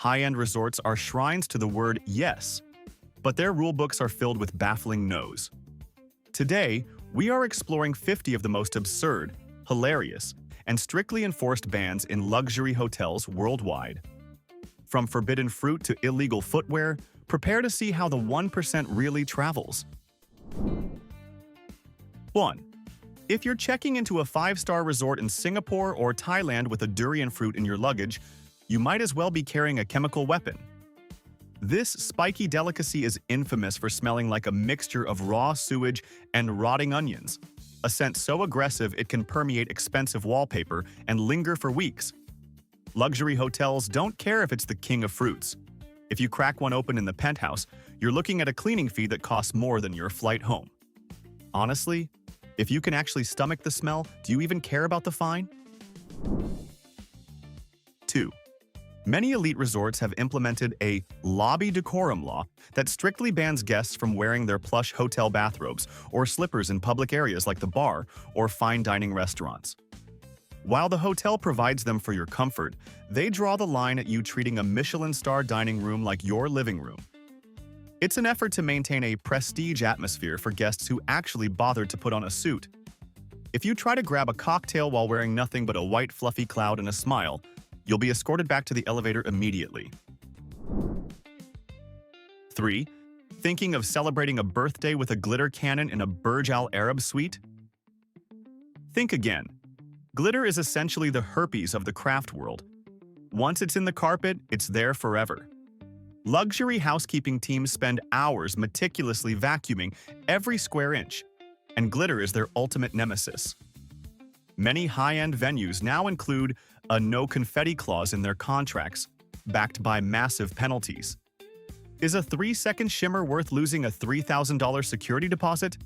High-end resorts are shrines to the word yes, but their rulebooks are filled with baffling no's. Today, we are exploring 50 of the most absurd, hilarious, and strictly enforced bans in luxury hotels worldwide. From forbidden fruit to illegal footwear, prepare to see how the 1% really travels. 1. If you're checking into a 5-star resort in Singapore or Thailand with a durian fruit in your luggage, you might as well be carrying a chemical weapon. This spiky delicacy is infamous for smelling like a mixture of raw sewage and rotting onions, a scent so aggressive it can permeate expensive wallpaper and linger for weeks. Luxury hotels don't care if it's the king of fruits. If you crack one open in the penthouse, you're looking at a cleaning fee that costs more than your flight home. Honestly, if you can actually stomach the smell, do you even care about the fine? 2. Many elite resorts have implemented a lobby decorum law that strictly bans guests from wearing their plush hotel bathrobes or slippers in public areas like the bar or fine dining restaurants. While the hotel provides them for your comfort, they draw the line at you treating a Michelin-starred dining room like your living room. It's an effort to maintain a prestige atmosphere for guests who actually bothered to put on a suit. If you try to grab a cocktail while wearing nothing but a white fluffy cloud and a smile, you'll be escorted back to the elevator immediately. 3. Thinking of celebrating a birthday with a glitter cannon in a Burj Al Arab suite? Think again. Glitter is essentially the herpes of the craft world. Once it's in the carpet, it's there forever. Luxury housekeeping teams spend hours meticulously vacuuming every square inch, and glitter is their ultimate nemesis. Many high-end venues now include a no confetti clause in their contracts, backed by massive penalties. Is a 3-second shimmer worth losing a $3,000 security deposit?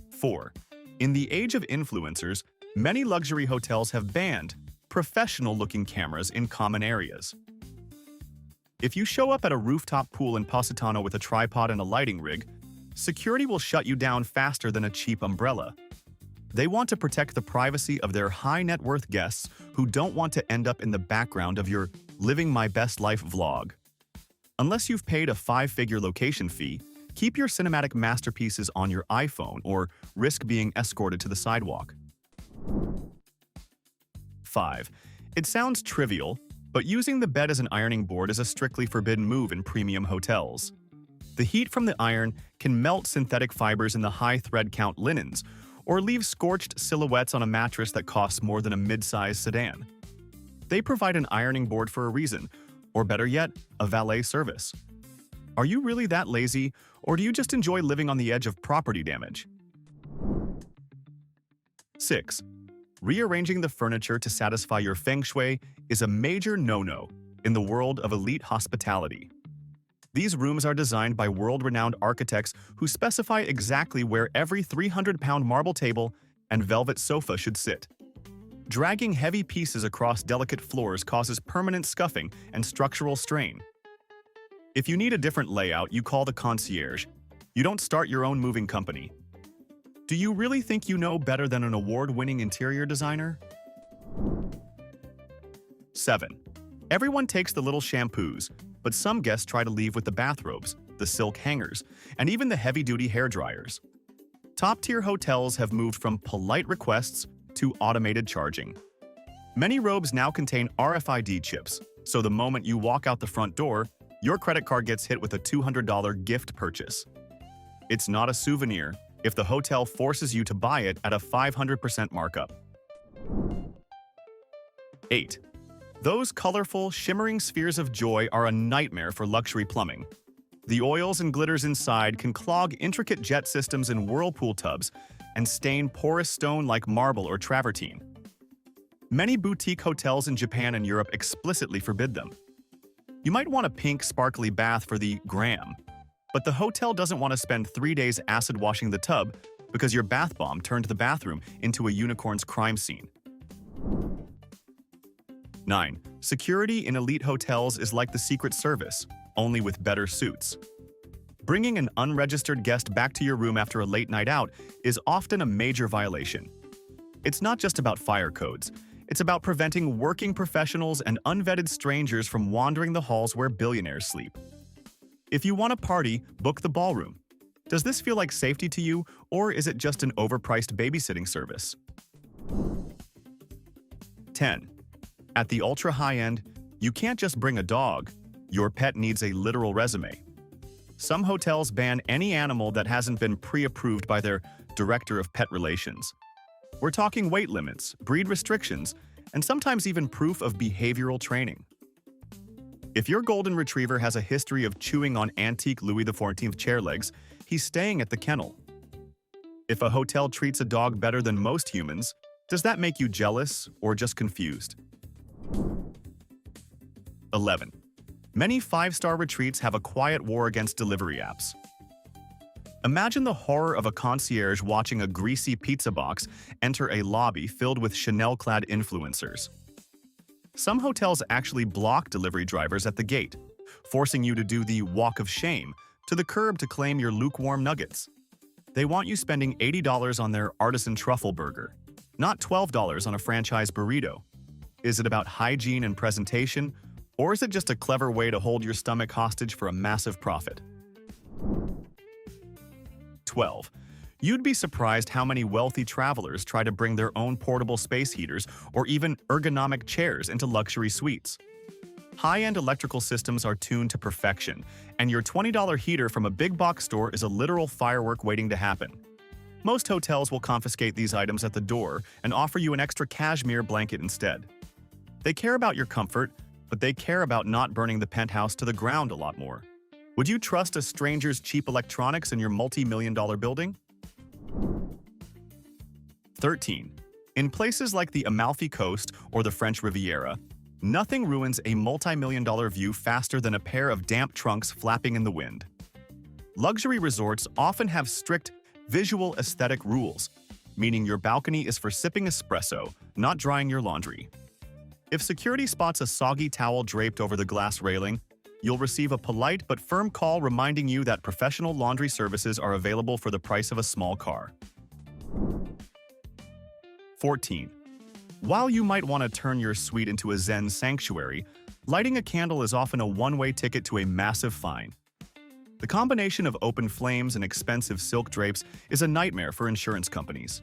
4. In the age of influencers, many luxury hotels have banned professional-looking cameras in common areas. If you show up at a rooftop pool in Positano with a tripod and a lighting rig, security will shut you down faster than a cheap umbrella. They want to protect the privacy of their high-net-worth guests who don't want to end up in the background of your Living My Best Life vlog. Unless you've paid a 5-figure location fee, keep your cinematic masterpieces on your iPhone or risk being escorted to the sidewalk. 5. It sounds trivial, but using the bed as an ironing board is a strictly forbidden move in premium hotels. The heat from the iron can melt synthetic fibers in the high thread count linens, or leave scorched silhouettes on a mattress that costs more than a mid-sized sedan. They provide an ironing board for a reason, or better yet, a valet service. Are you really that lazy, or do you just enjoy living on the edge of property damage? 6. Rearranging the furniture to satisfy your feng shui is a major no-no in the world of elite hospitality. These rooms are designed by world-renowned architects who specify exactly where every 300-pound marble table and velvet sofa should sit. Dragging heavy pieces across delicate floors causes permanent scuffing and structural strain. If you need a different layout, you call the concierge. You don't start your own moving company. Do you really think you know better than an award-winning interior designer? 7. Everyone takes the little shampoos, but some guests try to leave with the bathrobes, the silk hangers, and even the heavy-duty hair dryers. Top-tier hotels have moved from polite requests to automated charging. Many robes now contain RFID chips, so the moment you walk out the front door, your credit card gets hit with a $200 gift purchase. It's not a souvenir if the hotel forces you to buy it at a 500% markup. 8. Those colorful, shimmering spheres of joy are a nightmare for luxury plumbing. The oils and glitters inside can clog intricate jet systems in whirlpool tubs and stain porous stone like marble or travertine. Many boutique hotels in Japan and Europe explicitly forbid them. You might want a pink, sparkly bath for the gram, but the hotel doesn't want to spend 3 days acid washing the tub because your bath bomb turned the bathroom into a unicorn's crime scene. 9. Security in elite hotels is like the Secret Service, only with better suits. Bringing an unregistered guest back to your room after a late night out is often a major violation. It's not just about fire codes. It's about preventing working professionals and unvetted strangers from wandering the halls where billionaires sleep. If you want a party, book the ballroom. Does this feel like safety to you, or is it just an overpriced babysitting service? 10. At the ultra-high end, you can't just bring a dog. Your pet needs a literal resume. Some hotels ban any animal that hasn't been pre-approved by their director of pet relations. We're talking weight limits, breed restrictions, and sometimes even proof of behavioral training. If your golden retriever has a history of chewing on antique Louis XIV chair legs, he's staying at the kennel. If a hotel treats a dog better than most humans, does that make you jealous or just confused? 11. Many five-star retreats have a quiet war against delivery apps. Imagine the horror of a concierge watching a greasy pizza box enter a lobby filled with Chanel-clad influencers. Some hotels actually block delivery drivers at the gate, forcing you to do the walk of shame to the curb to claim your lukewarm nuggets. They want you spending $80 on their artisan truffle burger, not $12 on a franchise burrito. Is it about hygiene and presentation, or is it just a clever way to hold your stomach hostage for a massive profit? 12. You'd be surprised how many wealthy travelers try to bring their own portable space heaters or even ergonomic chairs into luxury suites. High-end electrical systems are tuned to perfection, and your $20 heater from a big box store is a literal firework waiting to happen. Most hotels will confiscate these items at the door and offer you an extra cashmere blanket instead. They care about your comfort, but they care about not burning the penthouse to the ground a lot more. Would you trust a stranger's cheap electronics in your multi-million-dollar building? 13. In places like the Amalfi Coast or the French Riviera, nothing ruins a multi-million-dollar view faster than a pair of damp trunks flapping in the wind. Luxury resorts often have strict visual aesthetic rules, meaning your balcony is for sipping espresso, not drying your laundry. If security spots a soggy towel draped over the glass railing, you'll receive a polite but firm call reminding you that professional laundry services are available for the price of a small car. 14. While you might want to turn your suite into a Zen sanctuary, lighting a candle is often a one-way ticket to a massive fine. The combination of open flames and expensive silk drapes is a nightmare for insurance companies.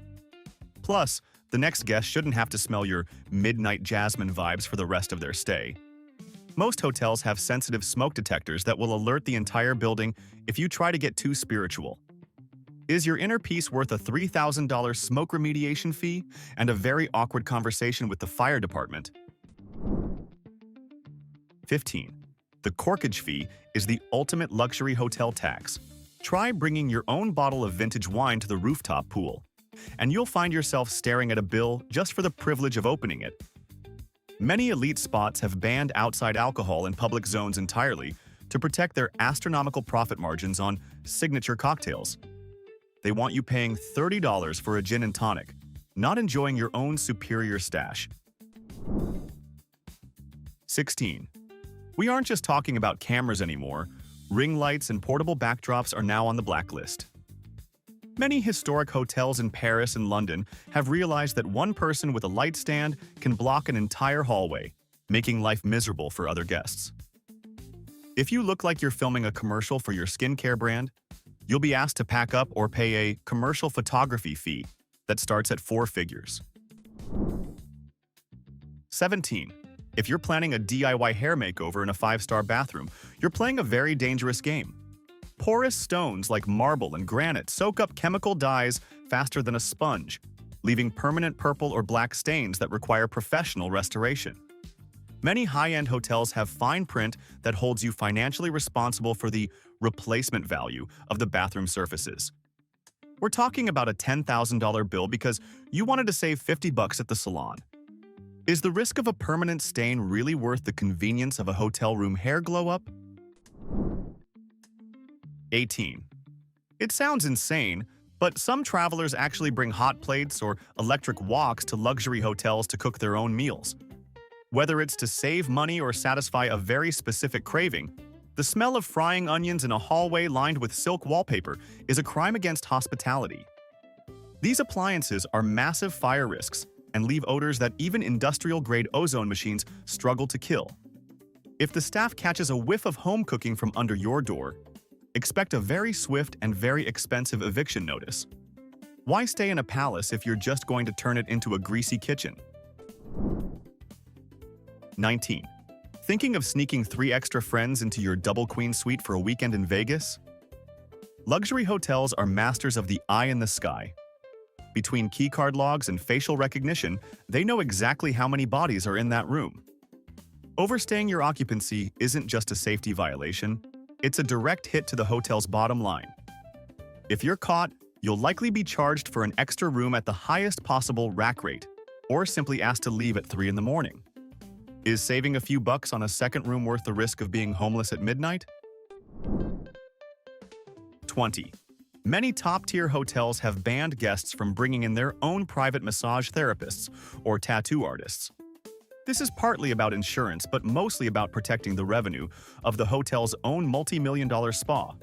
Plus, the next guest shouldn't have to smell your midnight jasmine vibes for the rest of their stay. Most hotels have sensitive smoke detectors that will alert the entire building if you try to get too spiritual. Is your inner peace worth a $3,000 smoke remediation fee and a very awkward conversation with the fire department? 15. The corkage fee is the ultimate luxury hotel tax. Try bringing your own bottle of vintage wine to the rooftop pool, and you'll find yourself staring at a bill just for the privilege of opening it. Many elite spots have banned outside alcohol in public zones entirely to protect their astronomical profit margins on signature cocktails. They want you paying $30 for a gin and tonic, not enjoying your own superior stash. 16. We aren't just talking about cameras anymore. Ring lights and portable backdrops are now on the blacklist. Many historic hotels in Paris and London have realized that one person with a light stand can block an entire hallway, making life miserable for other guests. If you look like you're filming a commercial for your skincare brand, you'll be asked to pack up or pay a commercial photography fee that starts at 4 figures. 17. If you're planning a DIY hair makeover in a 5-star bathroom, you're playing a very dangerous game. Porous stones like marble and granite soak up chemical dyes faster than a sponge, leaving permanent purple or black stains that require professional restoration. Many high-end hotels have fine print that holds you financially responsible for the replacement value of the bathroom surfaces. We're talking about a $10,000 bill because you wanted to save $50 at the salon. Is the risk of a permanent stain really worth the convenience of a hotel room hair glow-up? 18. It sounds insane, but some travelers actually bring hot plates or electric woks to luxury hotels to cook their own meals. Whether it's to save money or satisfy a very specific craving, the smell of frying onions in a hallway lined with silk wallpaper is a crime against hospitality. These appliances are massive fire risks, and leave odors that even industrial-grade ozone machines struggle to kill. If the staff catches a whiff of home cooking from under your door, expect a very swift and very expensive eviction notice. Why stay in a palace if you're just going to turn it into a greasy kitchen? 19. Thinking of sneaking 3 extra friends into your double queen suite for a weekend in Vegas? Luxury hotels are masters of the eye in the sky. Between keycard logs and facial recognition, they know exactly how many bodies are in that room. Overstaying your occupancy isn't just a safety violation, it's a direct hit to the hotel's bottom line. If you're caught, you'll likely be charged for an extra room at the highest possible rack rate, or simply asked to leave at 3 in the morning. Is saving a few bucks on a second room worth the risk of being homeless at midnight? 20. Many top-tier hotels have banned guests from bringing in their own private massage therapists or tattoo artists. This is partly about insurance, but mostly about protecting the revenue of the hotel's own multi-million-dollar spa.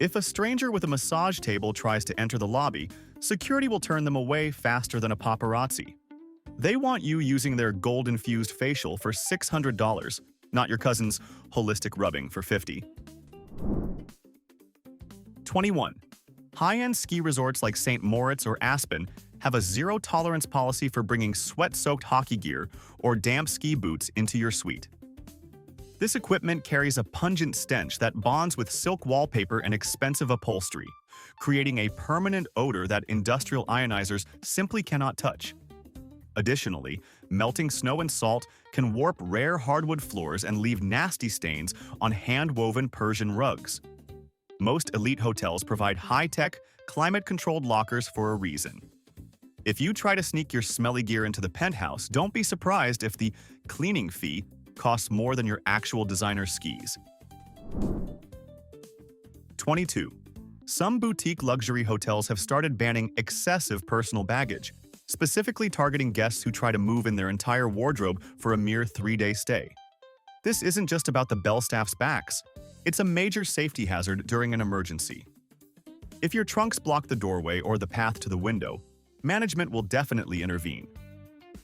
If a stranger with a massage table tries to enter the lobby, security will turn them away faster than a paparazzi. They want you using their gold-infused facial for $600, not your cousin's holistic rubbing for $50. 21. High-end ski resorts like St. Moritz or Aspen have a zero-tolerance policy for bringing sweat-soaked hockey gear or damp ski boots into your suite. This equipment carries a pungent stench that bonds with silk wallpaper and expensive upholstery, creating a permanent odor that industrial ionizers simply cannot touch. Additionally, melting snow and salt can warp rare hardwood floors and leave nasty stains on hand-woven Persian rugs. Most elite hotels provide high-tech, climate-controlled lockers for a reason. If you try to sneak your smelly gear into the penthouse, don't be surprised if the cleaning fee costs more than your actual designer skis. 22. Some boutique luxury hotels have started banning excessive personal baggage, specifically targeting guests who try to move in their entire wardrobe for a mere 3-day stay. This isn't just about the bell staff's backs. It's a major safety hazard during an emergency. If your trunks block the doorway or the path to the window, management will definitely intervene.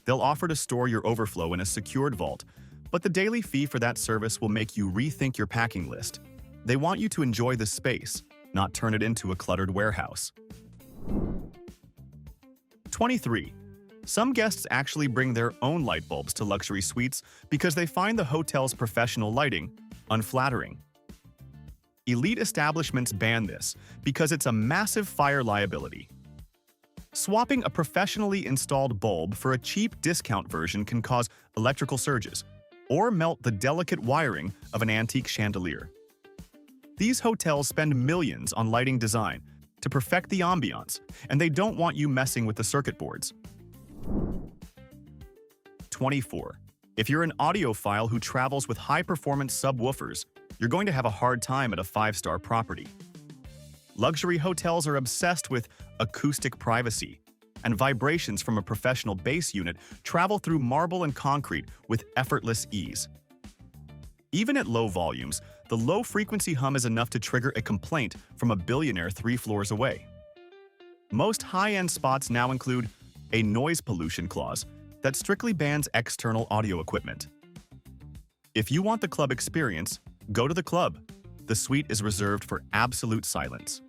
They'll offer to store your overflow in a secured vault, but the daily fee for that service will make you rethink your packing list. They want you to enjoy the space, not turn it into a cluttered warehouse. 23. Some guests actually bring their own light bulbs to luxury suites because they find the hotel's professional lighting unflattering. Elite establishments ban this because it's a massive fire liability. Swapping a professionally installed bulb for a cheap discount version can cause electrical surges or melt the delicate wiring of an antique chandelier. These hotels spend millions on lighting design to perfect the ambiance, and they don't want you messing with the circuit boards. 24. If you're an audiophile who travels with high-performance subwoofers, you're going to have a hard time at a 5-star property. Luxury hotels are obsessed with acoustic privacy, and vibrations from a professional bass unit travel through marble and concrete with effortless ease. Even at low volumes, the low-frequency hum is enough to trigger a complaint from a billionaire 3 floors away. Most high-end spots now include a noise pollution clause that strictly bans external audio equipment. If you want the club experience, go to the club. The suite is reserved for absolute silence.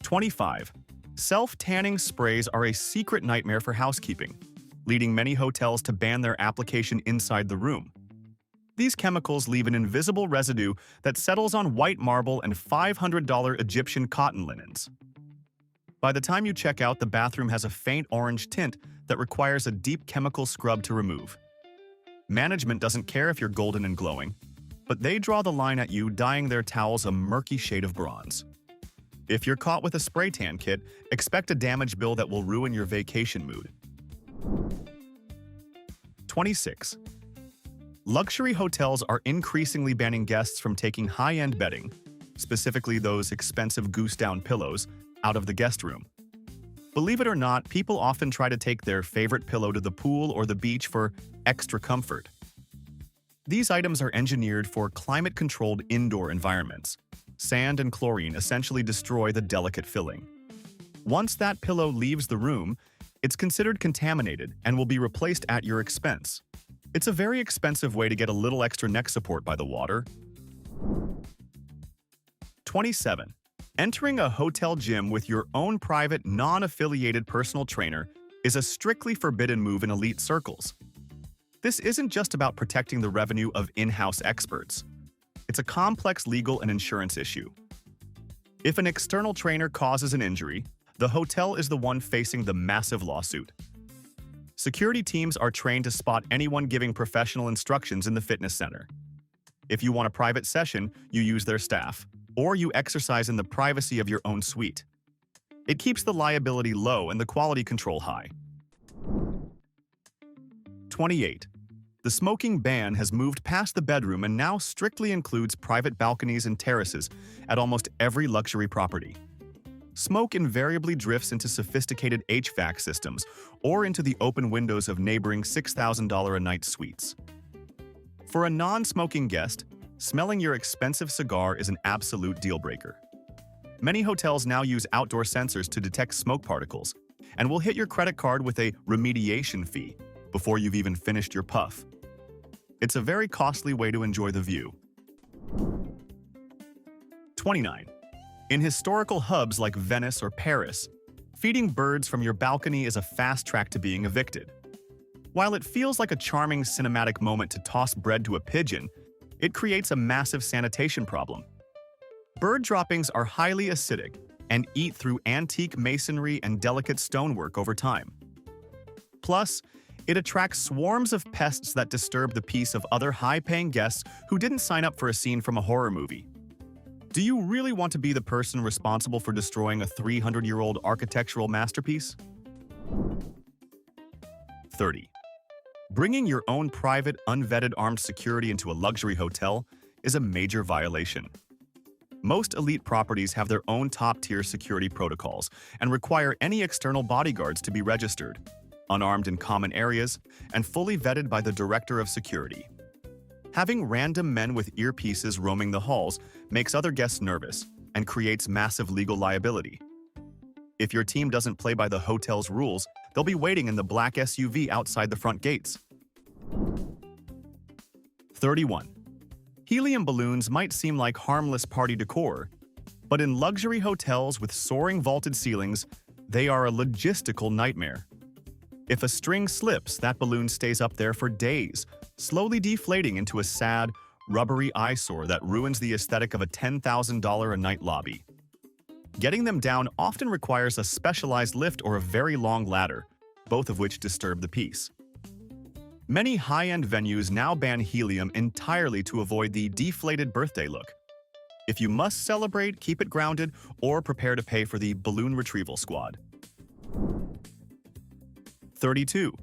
25. Self-tanning sprays are a secret nightmare for housekeeping, leading many hotels to ban their application inside the room. These chemicals leave an invisible residue that settles on white marble and $500 Egyptian cotton linens. By the time you check out, the bathroom has a faint orange tint that requires a deep chemical scrub to remove. Management doesn't care if you're golden and glowing, but they draw the line at you, dyeing their towels a murky shade of bronze. If you're caught with a spray tan kit, expect a damage bill that will ruin your vacation mood. 26. Luxury hotels are increasingly banning guests from taking high-end bedding, specifically those expensive goose-down pillows, out of the guest room. Believe it or not, people often try to take their favorite pillow to the pool or the beach for extra comfort. These items are engineered for climate-controlled indoor environments. Sand and chlorine essentially destroy the delicate filling. Once that pillow leaves the room, it's considered contaminated and will be replaced at your expense. It's a very expensive way to get a little extra neck support by the water. 27. Entering a hotel gym with your own private, non-affiliated personal trainer is a strictly forbidden move in elite circles. This isn't just about protecting the revenue of in-house experts. It's a complex legal and insurance issue. If an external trainer causes an injury, the hotel is the one facing the massive lawsuit. Security teams are trained to spot anyone giving professional instructions in the fitness center. If you want a private session, you use their staff, or you exercise in the privacy of your own suite. It keeps the liability low and the quality control high. 28. The smoking ban has moved past the bedroom and now strictly includes private balconies and terraces at almost every luxury property. Smoke invariably drifts into sophisticated HVAC systems or into the open windows of neighboring $6,000 a night suites. For a non-smoking guest, smelling your expensive cigar is an absolute deal-breaker. Many hotels now use outdoor sensors to detect smoke particles and will hit your credit card with a remediation fee before you've even finished your puff. It's a very costly way to enjoy the view. 29. In historical hubs like Venice or Paris, feeding birds from your balcony is a fast track to being evicted. While it feels like a charming cinematic moment to toss bread to a pigeon, it creates a massive sanitation problem. Bird droppings are highly acidic and eat through antique masonry and delicate stonework over time. Plus, it attracts swarms of pests that disturb the peace of other high-paying guests who didn't sign up for a scene from a horror movie. Do you really want to be the person responsible for destroying a 300-year-old architectural masterpiece? 30. Bringing your own private, unvetted armed security into a luxury hotel is a major violation. Most elite properties have their own top-tier security protocols and require any external bodyguards to be registered, unarmed in common areas, and fully vetted by the director of security. Having random men with earpieces roaming the halls makes other guests nervous and creates massive legal liability. If your team doesn't play by the hotel's rules, they'll be waiting in the black SUV outside the front gates. 31. Helium balloons might seem like harmless party decor, but in luxury hotels with soaring vaulted ceilings, they are a logistical nightmare. If a string slips, that balloon stays up there for days, slowly deflating into a sad, rubbery eyesore that ruins the aesthetic of a $10,000 a night lobby. Getting them down often requires a specialized lift or a very long ladder, both of which disturb the peace. Many high-end venues now ban helium entirely to avoid the deflated birthday look. If you must celebrate, keep it grounded or prepare to pay for the balloon retrieval squad. 32.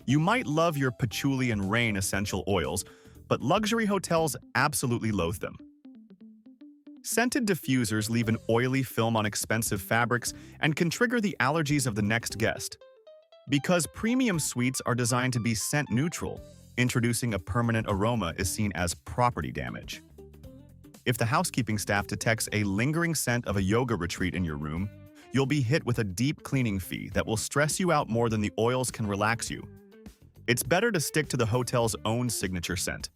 You might love your patchouli and rain essential oils, but luxury hotels absolutely loathe them. Scented diffusers leave an oily film on expensive fabrics and can trigger the allergies of the next guest. Because premium suites are designed to be scent neutral, introducing a permanent aroma is seen as property damage. If the housekeeping staff detects a lingering scent of a yoga retreat in your room, you'll be hit with a deep cleaning fee that will stress you out more than the oils can relax you. It's better to stick to the hotel's own signature scent.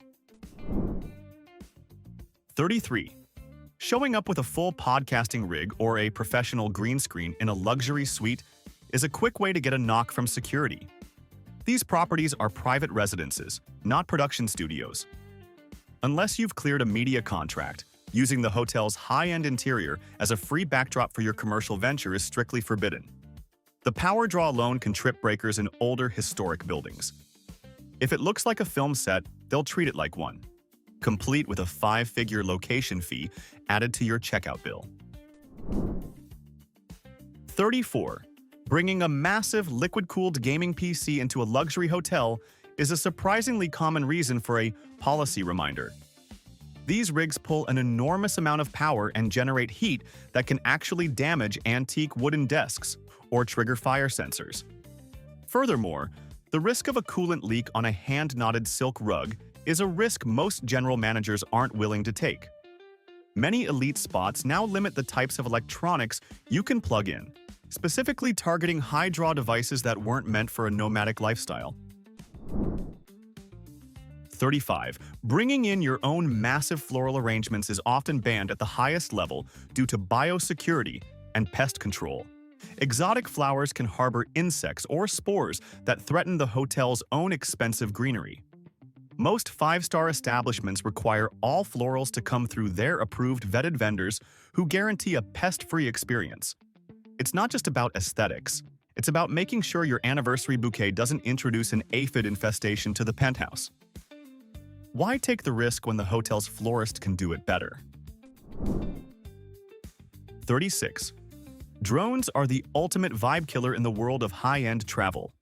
33. Showing up with a full podcasting rig or a professional green screen in a luxury suite is a quick way to get a knock from security. These properties are private residences, not production studios. Unless you've cleared a media contract, using the hotel's high-end interior as a free backdrop for your commercial venture is strictly forbidden. The power draw alone can trip breakers in older, historic buildings. If it looks like a film set, they'll treat it like one, complete with a 5-figure location fee added to your checkout bill. 34. Bringing a massive liquid-cooled gaming PC into a luxury hotel is a surprisingly common reason for a policy reminder. These rigs pull an enormous amount of power and generate heat that can actually damage antique wooden desks or trigger fire sensors. Furthermore, the risk of a coolant leak on a hand-knotted silk rug is a risk most general managers aren't willing to take. Many elite spots now limit the types of electronics you can plug in, specifically targeting high-draw devices that weren't meant for a nomadic lifestyle. 35. Bringing in your own massive floral arrangements is often banned at the highest level due to biosecurity and pest control. Exotic flowers can harbor insects or spores that threaten the hotel's own expensive greenery. Most five-star establishments require all florals to come through their approved vetted vendors who guarantee a pest-free experience. It's not just about aesthetics. It's about making sure your anniversary bouquet doesn't introduce an aphid infestation to the penthouse. Why take the risk when the hotel's florist can do it better? 36. Drones are the ultimate vibe killer in the world of high-end travel.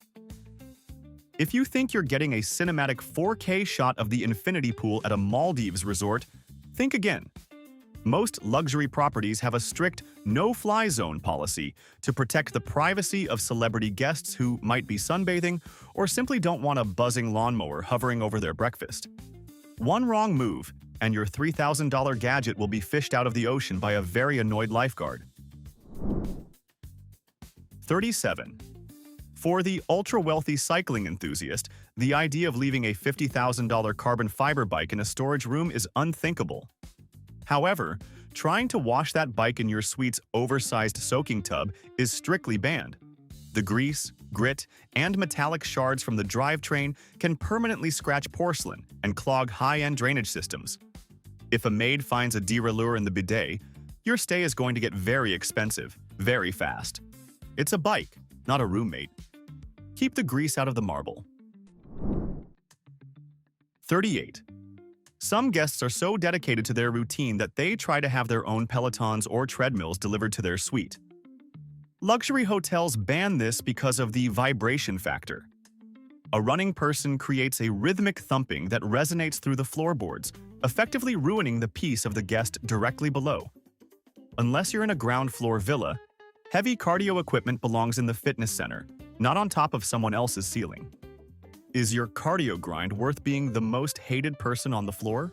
If you think you're getting a cinematic 4K shot of the infinity pool at a Maldives resort, think again. Most luxury properties have a strict no-fly zone policy to protect the privacy of celebrity guests who might be sunbathing or simply don't want a buzzing lawnmower hovering over their breakfast. One wrong move, and your $3,000 gadget will be fished out of the ocean by a very annoyed lifeguard. 37. For the ultra-wealthy cycling enthusiast, the idea of leaving a $50,000 carbon fiber bike in a storage room is unthinkable. However, trying to wash that bike in your suite's oversized soaking tub is strictly banned. The grease, grit, and metallic shards from the drivetrain can permanently scratch porcelain and clog high-end drainage systems. If a maid finds a derailleur in the bidet, your stay is going to get very expensive, very fast. It's a bike, not a roommate. Keep the grease out of the marble. 38. Some guests are so dedicated to their routine that they try to have their own Pelotons or treadmills delivered to their suite. Luxury hotels ban this because of the vibration factor. A running person creates a rhythmic thumping that resonates through the floorboards, effectively ruining the peace of the guest directly below. Unless you're in a ground-floor villa, heavy cardio equipment belongs in the fitness center, not on top of someone else's ceiling. Is your cardio grind worth being the most hated person on the floor?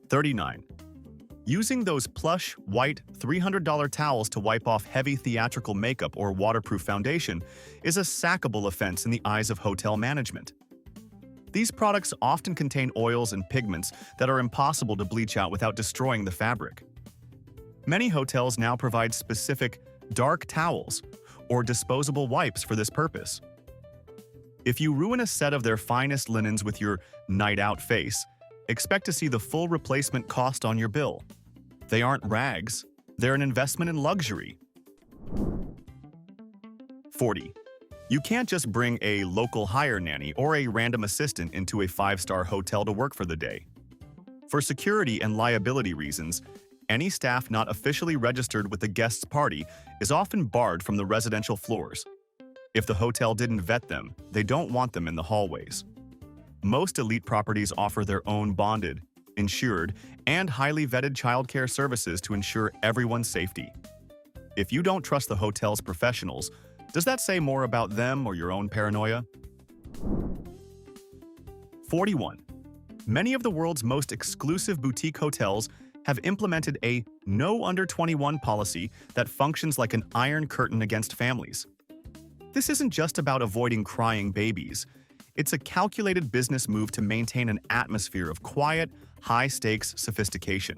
39. Using those plush, white, $300 towels to wipe off heavy theatrical makeup or waterproof foundation is a sackable offense in the eyes of hotel management. These products often contain oils and pigments that are impossible to bleach out without destroying the fabric. Many hotels now provide specific dark towels or disposable wipes for this purpose. If you ruin a set of their finest linens with your night-out face, expect to see the full replacement cost on your bill. They aren't rags, they're an investment in luxury. 40. You can't just bring a local hire nanny or a random assistant into a five-star hotel to work for the day. For security and liability reasons, any staff not officially registered with the guest's party is often barred from the residential floors. If the hotel didn't vet them, they don't want them in the hallways. Most elite properties offer their own bonded, insured, and highly vetted childcare services to ensure everyone's safety. If you don't trust the hotel's professionals, does that say more about them or your own paranoia? 41. Many of the world's most exclusive boutique hotels have implemented a no under 21 policy that functions like an iron curtain against families. This isn't just about avoiding crying babies. It's a calculated business move to maintain an atmosphere of quiet, high-stakes sophistication.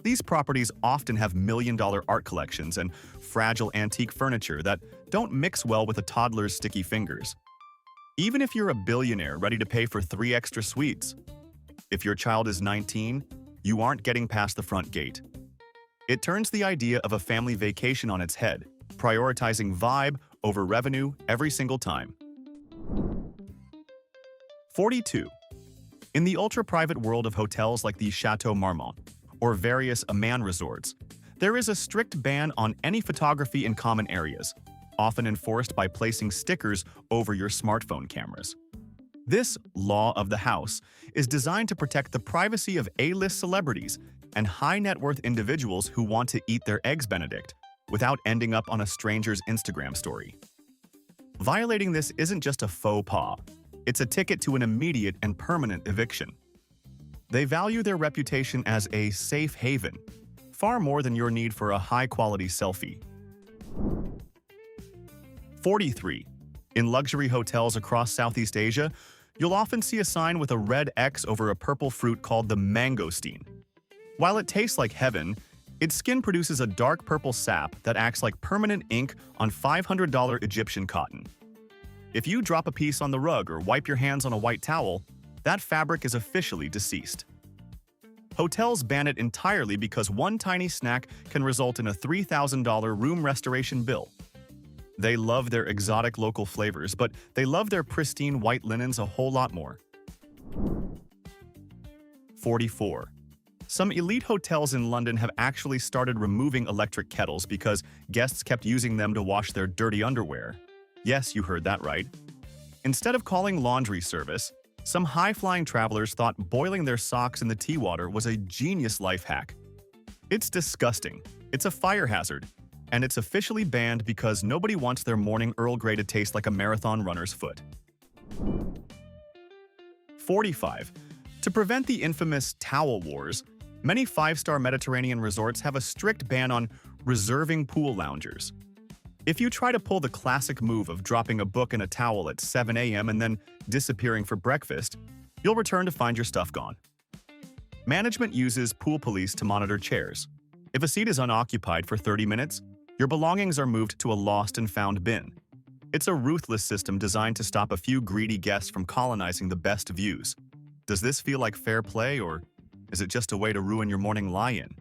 These properties often have million-dollar art collections and fragile antique furniture that don't mix well with a toddler's sticky fingers. Even if you're a billionaire ready to pay for 3 extra suites, if your child is 19, you aren't getting past the front gate. It turns the idea of a family vacation on its head, prioritizing vibe over revenue every single time. 42. In the ultra-private world of hotels like the Chateau Marmont or various Aman resorts, there is a strict ban on any photography in common areas, often enforced by placing stickers over your smartphone cameras. This law of the house is designed to protect the privacy of A-list celebrities and high-net-worth individuals who want to eat their eggs Benedict without ending up on a stranger's Instagram story. Violating this isn't just a faux pas, it's a ticket to an immediate and permanent eviction. They value their reputation as a safe haven, far more than your need for a high-quality selfie. 43. In luxury hotels across Southeast Asia, you'll often see a sign with a red X over a purple fruit called the mangosteen. While it tastes like heaven, its skin produces a dark purple sap that acts like permanent ink on $500 Egyptian cotton. If you drop a piece on the rug or wipe your hands on a white towel, that fabric is officially deceased. Hotels ban it entirely because one tiny snack can result in a $3,000 room restoration bill. They love their exotic local flavors, but they love their pristine white linens a whole lot more. 44. Some elite hotels in London have actually started removing electric kettles because guests kept using them to wash their dirty underwear. Yes, you heard that right. Instead of calling laundry service, some high-flying travelers thought boiling their socks in the tea water was a genius life hack. It's disgusting, it's a fire hazard, and it's officially banned because nobody wants their morning Earl Grey to taste like a marathon runner's foot. 45. To prevent the infamous towel wars, many five-star Mediterranean resorts have a strict ban on reserving pool loungers. If you try to pull the classic move of dropping a book and a towel at 7 a.m. and then disappearing for breakfast, you'll return to find your stuff gone. Management uses pool police to monitor chairs. If a seat is unoccupied for 30 minutes, your belongings are moved to a lost and found bin. It's a ruthless system designed to stop a few greedy guests from colonizing the best views. Does this feel like fair play, or is it just a way to ruin your morning lie-in?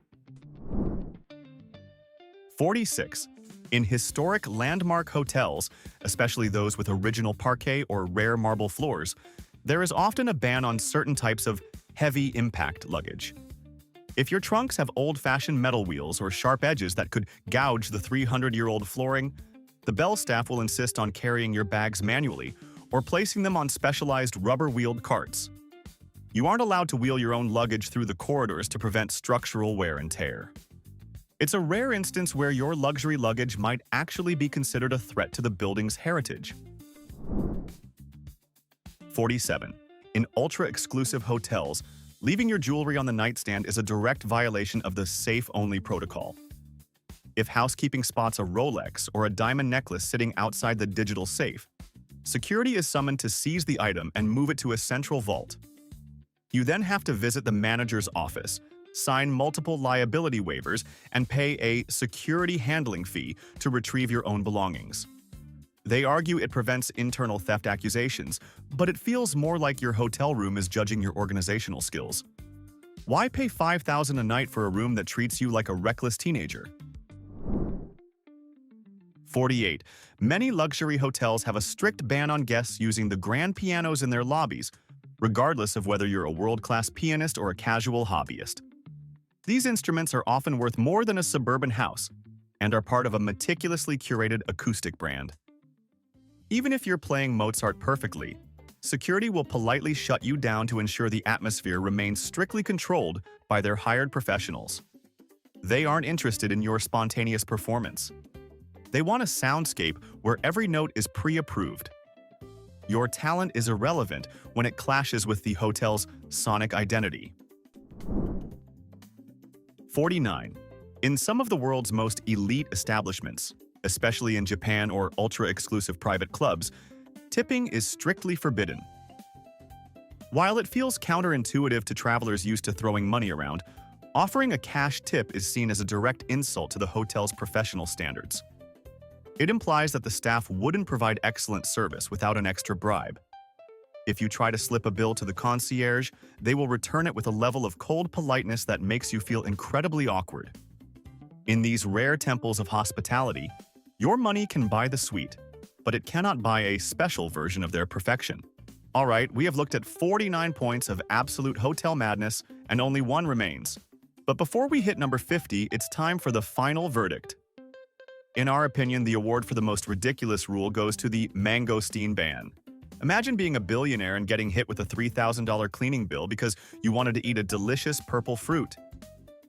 46. In historic landmark hotels, especially those with original parquet or rare marble floors, there is often a ban on certain types of heavy-impact luggage. If your trunks have old-fashioned metal wheels or sharp edges that could gouge the 300-year-old flooring, the bell staff will insist on carrying your bags manually or placing them on specialized rubber-wheeled carts. You aren't allowed to wheel your own luggage through the corridors to prevent structural wear and tear. It's a rare instance where your luxury luggage might actually be considered a threat to the building's heritage. 47. In ultra-exclusive hotels, leaving your jewelry on the nightstand is a direct violation of the safe-only protocol. If housekeeping spots a Rolex or a diamond necklace sitting outside the digital safe, security is summoned to seize the item and move it to a central vault. You then have to visit the manager's office, sign multiple liability waivers, and pay a security handling fee to retrieve your own belongings. They argue it prevents internal theft accusations, but it feels more like your hotel room is judging your organizational skills. Why pay $5,000 a night for a room that treats you like a reckless teenager? 48. Many luxury hotels have a strict ban on guests using the grand pianos in their lobbies, regardless of whether you're a world-class pianist or a casual hobbyist. These instruments are often worth more than a suburban house and are part of a meticulously curated acoustic brand. Even if you're playing Mozart perfectly, security will politely shut you down to ensure the atmosphere remains strictly controlled by their hired professionals. They aren't interested in your spontaneous performance. They want a soundscape where every note is pre-approved. Your talent is irrelevant when it clashes with the hotel's sonic identity. 49. In some of the world's most elite establishments, especially in Japan or ultra-exclusive private clubs, tipping is strictly forbidden. While it feels counterintuitive to travelers used to throwing money around, offering a cash tip is seen as a direct insult to the hotel's professional standards. It implies that the staff wouldn't provide excellent service without an extra bribe. If you try to slip a bill to the concierge, they will return it with a level of cold politeness that makes you feel incredibly awkward. In these rare temples of hospitality, your money can buy the suite, but it cannot buy a special version of their perfection. All right, we have looked at 49 points of absolute hotel madness, and only one remains. But before we hit number 50, it's time for the final verdict. In our opinion, the award for the most ridiculous rule goes to the mangosteen ban. Imagine being a billionaire and getting hit with a $3,000 cleaning bill because you wanted to eat a delicious purple fruit.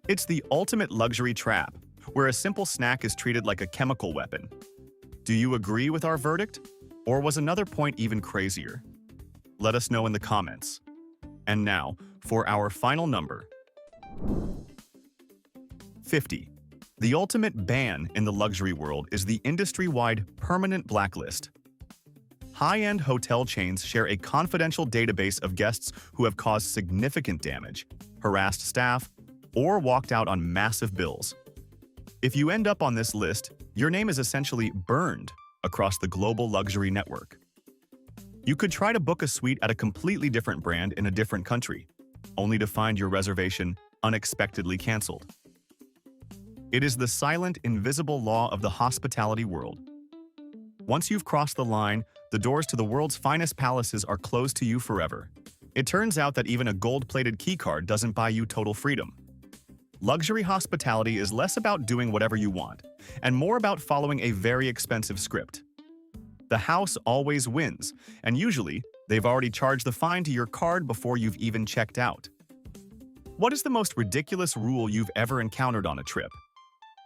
It's the ultimate luxury trap, where a simple snack is treated like a chemical weapon. Do you agree with our verdict? Or was another point even crazier? Let us know in the comments. And now, for our final number. 50. The ultimate ban in the luxury world is the industry-wide permanent blacklist. High-end hotel chains share a confidential database of guests who have caused significant damage, harassed staff, or walked out on massive bills. If you end up on this list, your name is essentially burned across the global luxury network. You could try to book a suite at a completely different brand in a different country, only to find your reservation unexpectedly canceled. It is the silent, invisible law of the hospitality world. Once you've crossed the line, the doors to the world's finest palaces are closed to you forever. It turns out that even a gold-plated keycard doesn't buy you total freedom. Luxury hospitality is less about doing whatever you want, and more about following a very expensive script. The house always wins, and usually, they've already charged the fine to your card before you've even checked out. What is the most ridiculous rule you've ever encountered on a trip?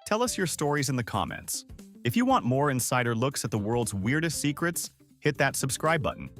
Tell us your stories in the comments. If you want more insider looks at the world's weirdest secrets, hit that subscribe button.